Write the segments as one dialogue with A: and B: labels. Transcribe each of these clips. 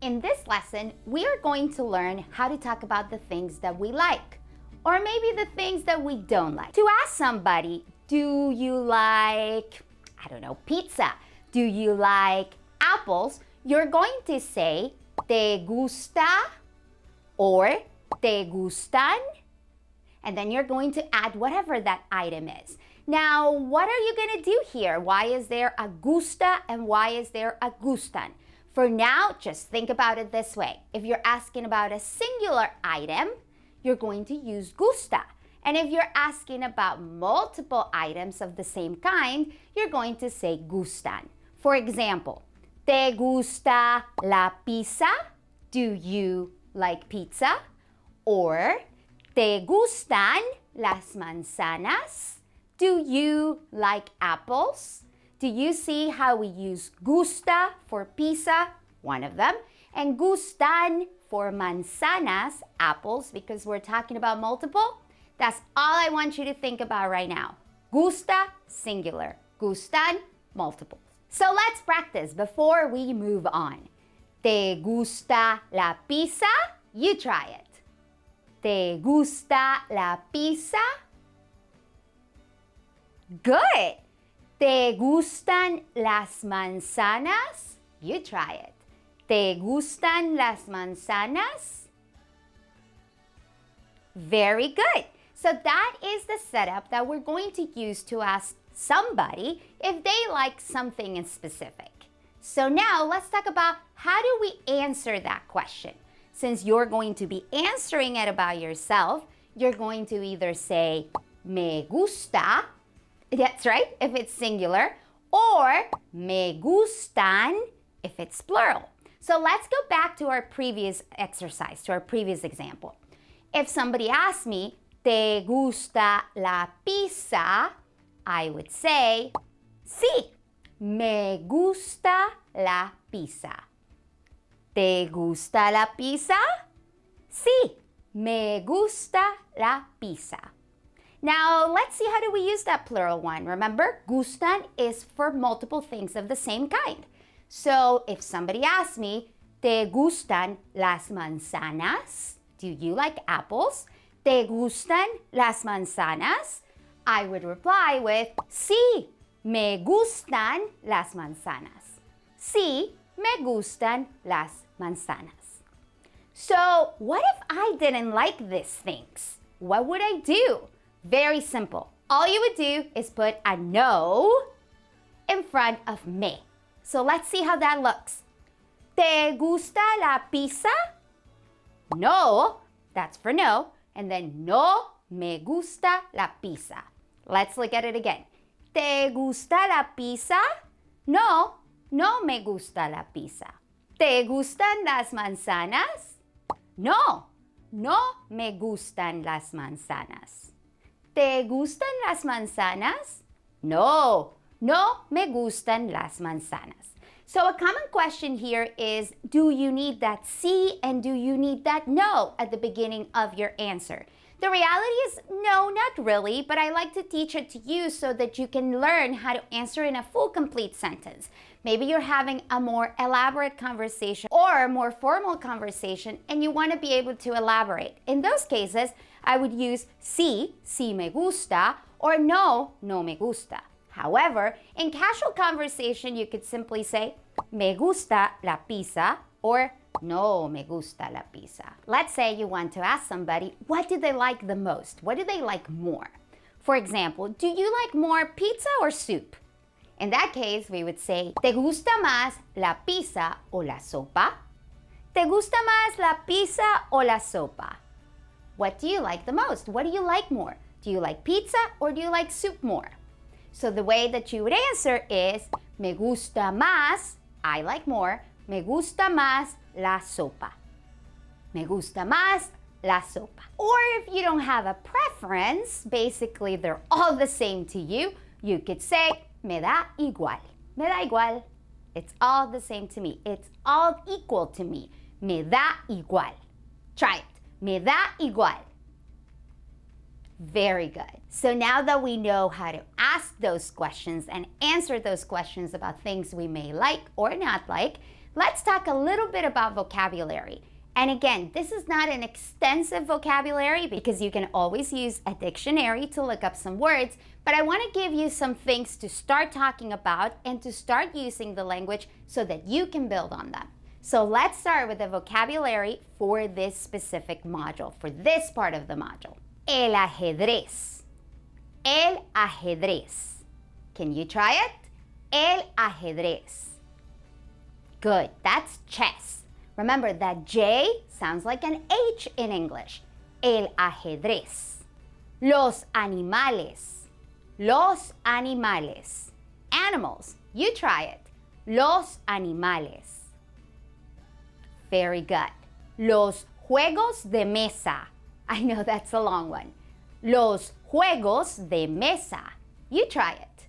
A: In this lesson, we are going to learn how to talk about the things that we like, or maybe the things that we don't like. To ask somebody, do you like, I don't know, pizza? Do you like apples? You're going to say, ¿te gusta? Or ¿te gustan? And then you're going to add whatever that item is. Now, what are you going to do here? Why is there a gusta and why is there a gustan? For now, just think about it this way. If you're asking about a singular item, you're going to use gusta. And if you're asking about multiple items of the same kind, you're going to say gustan. For example, ¿te gusta la pizza? Do you like pizza? Or ¿te gustan las manzanas? Do you like apples? Do you see how we use gusta for pizza, one of them, and gustan for manzanas, apples, because we're talking about multiple? That's all I want you to think about right now. Gusta, singular. Gustan, multiple. So let's practice before we move on. ¿Te gusta la pizza? You try it. ¿Te gusta la pizza? Good. ¿Te gustan las manzanas? You try it. ¿Te gustan las manzanas? Very good. So that is the setup that we're going to use to ask somebody if they like something in specific. So now let's talk about how do we answer that question. Since you're going to be answering it about yourself, you're going to either say, me gusta, that's right, if it's singular, or me gustan, if it's plural. So let's go back to our previous exercise, to our previous example. If somebody asks me, ¿te gusta la pizza? I would say, sí, me gusta la pizza. ¿Te gusta la pizza? Sí, me gusta la pizza. Now, let's see how do we use that plural one. Remember, gustan is for multiple things of the same kind. So if somebody asks me, ¿te gustan las manzanas? Do you like apples? ¿Te gustan las manzanas? I would reply with, sí, me gustan las manzanas. Sí, me gustan las manzanas. So what if I didn't like these things? What would I do? Very simple. All you would do is put a no in front of me. So let's see how that looks. ¿Te gusta la pizza? No, that's for no. And then no me gusta la pizza. Let's look at it again. ¿Te gusta la pizza? No, no me gusta la pizza. ¿Te gustan las manzanas? No, no me gustan las manzanas. ¿Te gustan las manzanas? No, no me gustan las manzanas. So a common question here is, do you need that sí and do you need that no at the beginning of your answer? The reality is no, not really, but I like to teach it to you so that you can learn how to answer in a full, complete sentence. Maybe you're having a more elaborate conversation or a more formal conversation and you want to be able to elaborate. In those cases, I would use sí, sí me gusta, or no, no me gusta. However, in casual conversation, you could simply say, me gusta la pizza, or no me gusta la pizza. Let's say you want to ask somebody, what do they like the most? What do they like more? For example, do you like more pizza or soup? In that case, we would say, ¿te gusta más la pizza o la sopa? ¿Te gusta más la pizza o la sopa? What do you like the most? What do you like more? Do you like pizza or do you like soup more? So the way that you would answer is, me gusta más, I like more, me gusta más la sopa. Me gusta más la sopa. Or if you don't have a preference, basically they're all the same to you, you could say, me da igual. Me da igual. It's all the same to me. It's all equal to me. Me da igual. Try it. Me da igual. Very good. So now that we know how to ask those questions and answer those questions about things we may like or not like, let's talk a little bit about vocabulary. And again, this is not an extensive vocabulary because you can always use a dictionary to look up some words, but I want to give you some things to start talking about and to start using the language so that you can build on them. So let's start with the vocabulary for this specific module, for this part of the module. El ajedrez. El ajedrez. Can you try it? El ajedrez. Good, that's chess. Remember that J sounds like an H in English. El ajedrez. Los animales. Los animales. Animals. You try it. Los animales. Very good. Los juegos de mesa. I know that's a long one. Los juegos de mesa. You try it.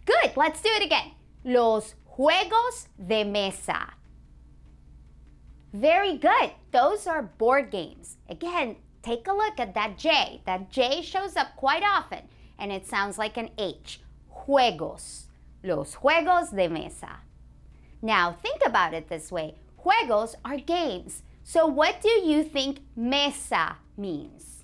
A: Good. Let's do it again. Los juegos de mesa. Very good. Those are board games. Again, take a look at that J. That J shows up quite often, and it sounds like an H. Juegos. Los juegos de mesa. Now, think about it this way. Juegos are games. So what do you think mesa means?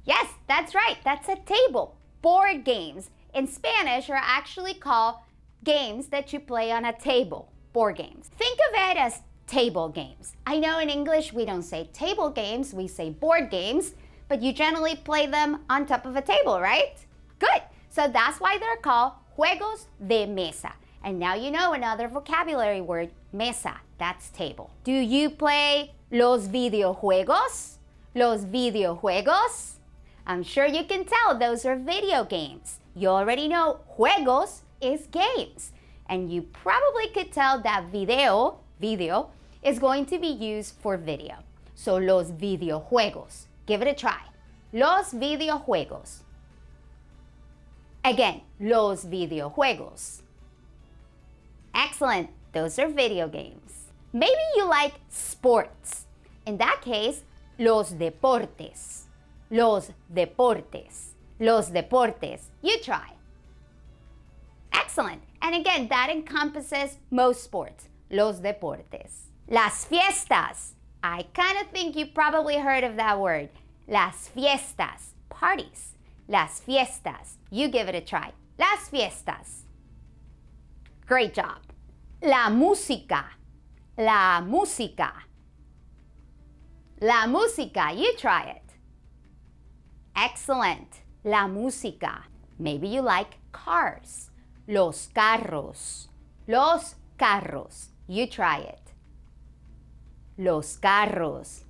A: Yes, that's right. That's a table. Board games in Spanish are actually called games that you play on a table. Board games. Think of it as table games. I know in English we don't say table games, we say board games, but you generally play them on top of a table, right? Good. So that's why they're called juegos de mesa. And now you know another vocabulary word, mesa. That's table. Do you play los videojuegos? Los videojuegos? I'm sure you can tell those are video games. You already know juegos is games. And you probably could tell that video is going to be used for video. So los videojuegos. Give it a try. Los videojuegos. Again, los videojuegos. Excellent. Those are video games. Maybe you like sports. In that case, los deportes. Los deportes. Los deportes. You try. Excellent. And again, that encompasses most sports. Los deportes. Las fiestas. I kind of think you probably heard of that word. Las fiestas. Parties. Las fiestas. You give it a try. Las fiestas. Great job. La música. La música. La música. You try it. Excellent. La música. Maybe you like cars. Los carros. Los carros. You try it. Los carros.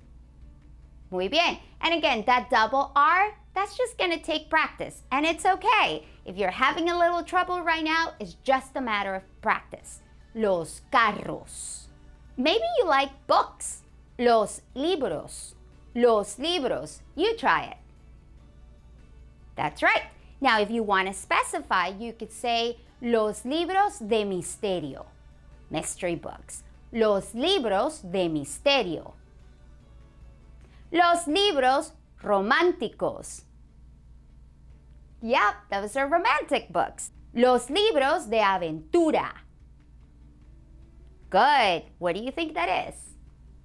A: Muy bien. And again, that double R, that's just going to take practice. And it's okay. If you're having a little trouble right now, it's just a matter of practice. Los carros. Maybe you like books. Los libros. Los libros. You try it. That's right. Now, if you want to specify, you could say los libros de misterio. Mystery books. Los libros de misterio. Los libros románticos. Yep, those are romantic books. Los libros de aventura. Good. What do you think that is?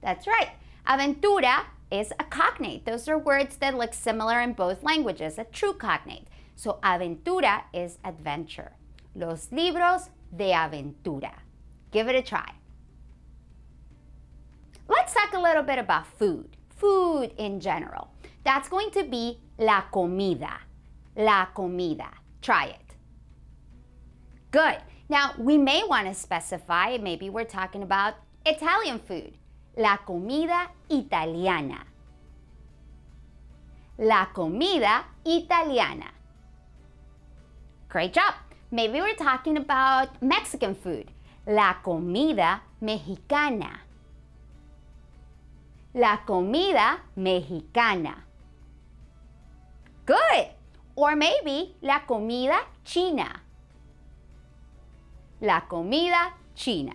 A: That's right. Aventura is a cognate. Those are words that look similar in both languages, a true cognate. So aventura is adventure. Los libros de aventura. Give it a try. Let's talk a little bit about food. Food in general. That's going to be la comida. La comida. Try it. Good. Now, we may want to specify, maybe we're talking about Italian food. La comida italiana. La comida italiana. Great job. Maybe we're talking about Mexican food. La comida mexicana. La comida mexicana. Good. Or maybe la comida china. La comida china.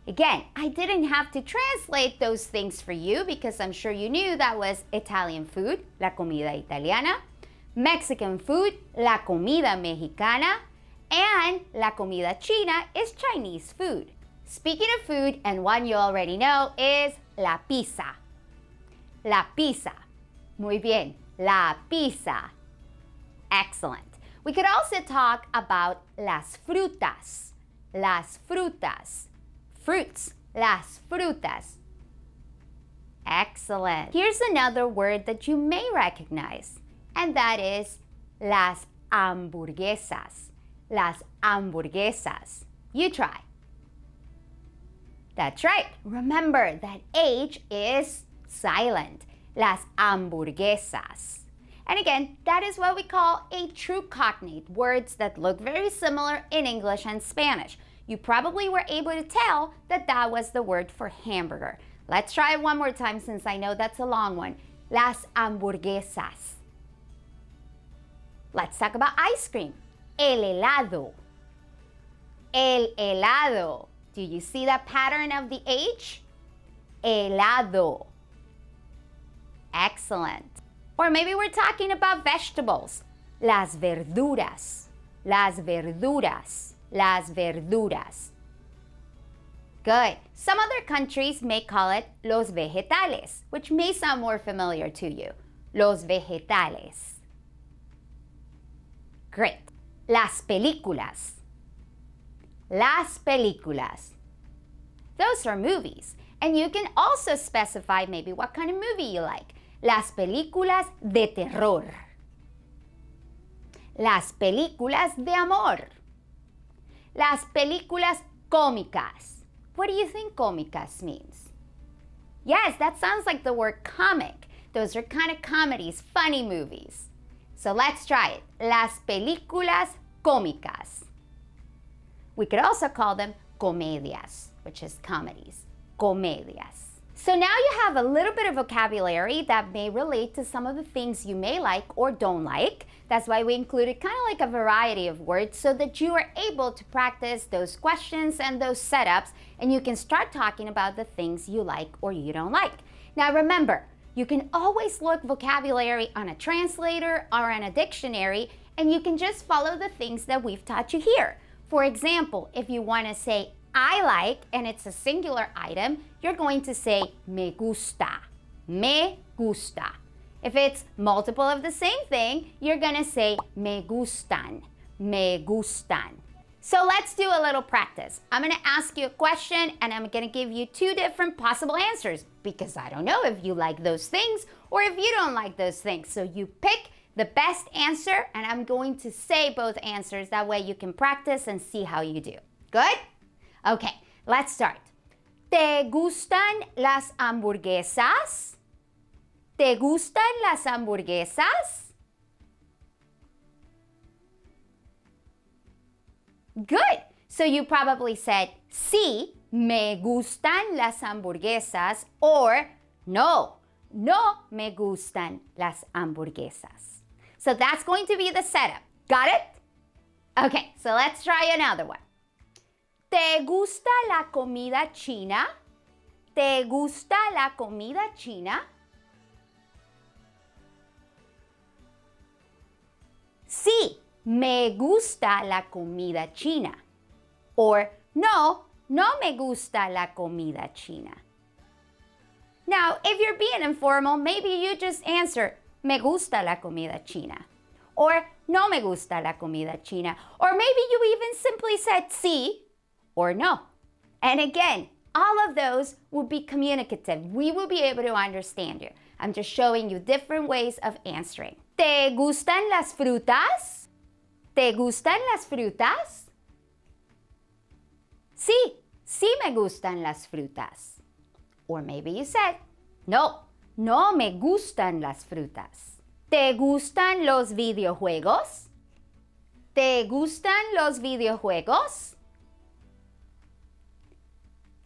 A: Again, I didn't have to translate those things for you because I'm sure you knew that was Italian food, la comida italiana, Mexican food, la comida mexicana, And la comida china is Chinese food. Speaking of food, and one you already know, is la pizza. La pizza. Muy bien. La pizza. Excellent. We could also talk about las frutas. Las frutas. Fruits. Las frutas. Excellent. Here's another word that you may recognize, and that is las hamburguesas. Las hamburguesas. You try. That's right. Remember that H is silent. Las hamburguesas. And again, that is what we call a true cognate, words that look very similar in English and Spanish. You probably were able to tell that that was the word for hamburger. Let's try it one more time since I know that's a long one. Las hamburguesas. Let's talk about ice cream. El helado. El helado. Do you see that pattern of the H? Helado. Excellent. Or maybe we're talking about vegetables. Las verduras. Las verduras. Las verduras. Good. Some other countries may call it los vegetales, which may sound more familiar to you. Los vegetales. Great. Las películas. Las películas. Those are movies. And you can also specify maybe what kind of movie you like. Las películas de terror. Las películas de amor. Las películas cómicas. What do you think cómicas means? Yes, that sounds like the word comic. Those are kind of comedies, funny movies. So let's try it. Las películas cómicas. We could also call them comedias, which is comedies. Comedias. So now you have a little bit of vocabulary that may relate to some of the things you may like or don't like. That's why we included kind of like a variety of words so that you are able to practice those questions and those setups, and you can start talking about the things you like or you don't like. Now remember, you can always look vocabulary on a translator or on a dictionary, and you can just follow the things that we've taught you here. For example, if you want to say I like, and it's a singular item, you're going to say me gusta. Me gusta. If it's multiple of the same thing, you're gonna say me gustan. Me gustan. So let's do a little practice. I'm gonna ask you a question and I'm gonna give you two different possible answers because I don't know if you like those things or if you don't like those things. So you pick the best answer and I'm going to say both answers. That way you can practice and see how you do. Good? Okay, let's start. ¿Te gustan las hamburguesas? ¿Te gustan las hamburguesas? Good. So you probably said, sí, me gustan las hamburguesas, or no, no me gustan las hamburguesas. So that's going to be the setup. Got it? Okay, so let's try another one. ¿Te gusta la comida china? ¿Te gusta la comida china? Sí, me gusta la comida china. Or no, no me gusta la comida china. Now, if you're being informal, maybe you just answer, me gusta la comida china. Or no me gusta la comida china. Or maybe you even simply said sí or no. And again, all of those will be communicative. We will be able to understand you. I'm just showing you different ways of answering. ¿Te gustan las frutas? ¿Te gustan las frutas? Sí, sí me gustan las frutas. Or maybe you said, no, no me gustan las frutas. ¿Te gustan los videojuegos? ¿Te gustan los videojuegos?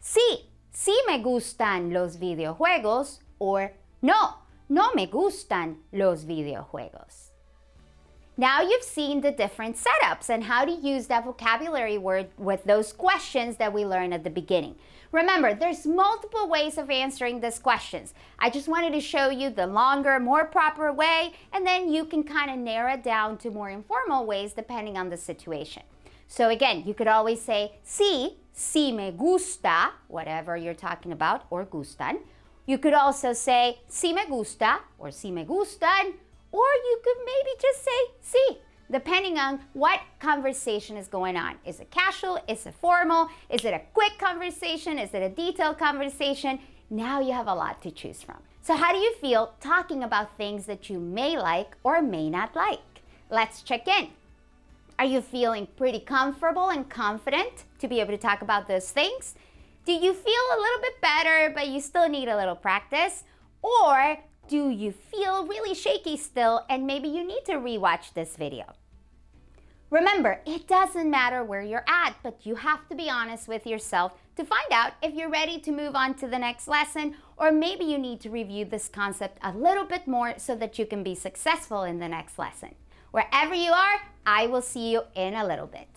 A: Sí, sí me gustan los videojuegos. Or no, no me gustan los videojuegos. Now you've seen the different setups and how to use that vocabulary word with those questions that we learned at the beginning. Remember, there's multiple ways of answering these questions. I just wanted to show you the longer, more proper way, and then you can kind of narrow it down to more informal ways depending on the situation. So again, you could always say sí, sí me gusta, whatever you're talking about, or gustan. You could also say sí me gusta or sí me gustan, or you could maybe just say sí, depending on what conversation is going on. Is it casual? Is it formal? Is it a quick conversation? Is it a detailed conversation? Now you have a lot to choose from. So how do you feel talking about things that you may like or may not like? Let's check in. Are you feeling pretty comfortable and confident to be able to talk about those things? Do you feel a little bit better, but you still need a little practice? Or do you feel really shaky still and maybe you need to rewatch this video? Remember, it doesn't matter where you're at, but you have to be honest with yourself to find out if you're ready to move on to the next lesson, or maybe you need to review this concept a little bit more so that you can be successful in the next lesson. Wherever you are, I will see you in a little bit.